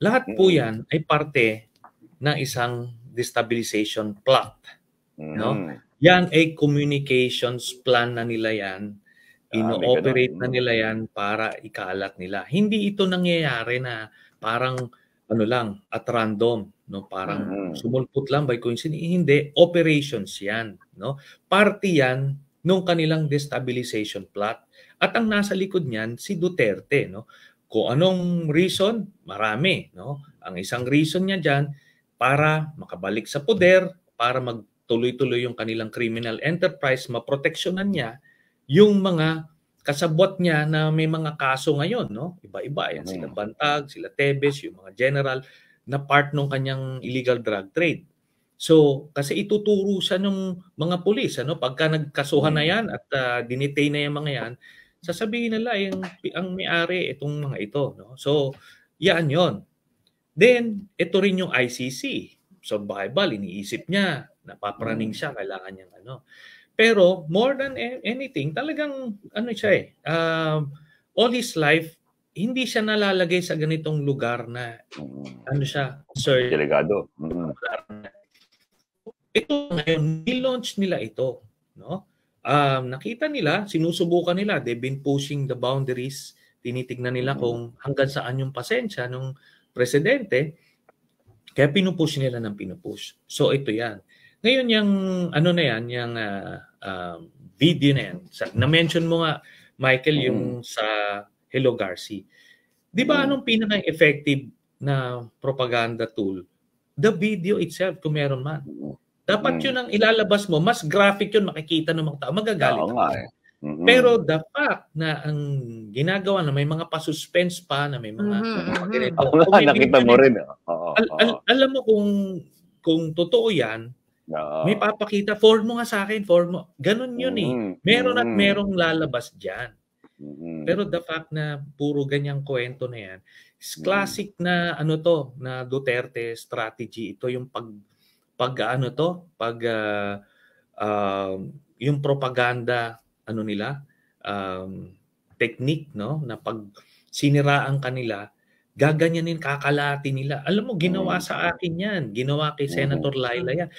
Lahat po 'yan ay parte ng isang destabilization plot, 'no? Mm. 'Yan ay communications plan na nila 'yan, May gano'n, ino-operate na nila 'yan para ikalat nila. Hindi ito nangyayari na parang ano lang, at random, 'no, parang Mm. sumulpot lang by hindi, operations 'yan, 'no? Parte 'yan nung kanilang destabilization plot at ang nasa likod niyan si Duterte, 'no? Kung anong reason, marami, 'no? Ang isang reason niya diyan para makabalik sa poder, para magtuloy-tuloy yung kanilang criminal enterprise, maproteksyonan niya yung mga kasabwat niya na may mga kaso ngayon, no? Iba-iba, yan sila Mm. Bantag, sila Tevez, yung mga general na part nung kanyang illegal drug trade. So, kasi ituturo siya nung mga pulis, ano, pagka nagkasuhan na yan at dinetain na yung mga yan, sasabihin nila ang may-ari itong mga ito, no? So, yan yon. Then, ito rin yung ICC. So, Bible, iniisip niya, napapraning siya, kailangan niyang ano. Pero, more than anything, talagang, ano siya all his life, hindi siya nalalagay sa ganitong lugar na, ano siya, sir. Delikado. Mm. Ito ngayon, nilaunch nila ito, no? Nakita nila, sinusubukan nila, they've been pushing the boundaries, tinitignan nila kung hanggang saan yung pasensya ng presidente, kaya pinupush nila ng pinupush. So ito yan. Ngayon yung ano na yan, yung video na yan, na-mention mo nga, Michael, yung sa Hello Garci. Di ba anong pinaka-effective na propaganda tool? The video itself, kung meron man. Dapat yun ang ilalabas mo, mas graphic yun, makikita ng mga tao, magagalit ako. Pero the fact na ang ginagawa na may mga pa-suspense pa, na may mga ganito. Nakita mo rin. Alam mo kung totoo yan, may papakita, forward mo nga sa akin, forward mo. Ganun yun eh. Meron at merong lalabas dyan. Pero the fact na puro ganyang kwento na yan, classic na ano to, na Duterte strategy. Ito yung yung propaganda ano nila, technique, no, na pag siniraan kanila, gaganyanin, kakalati nila. Alam mo, ginawa sa akin yan, ginawa kay Senator Laila yan.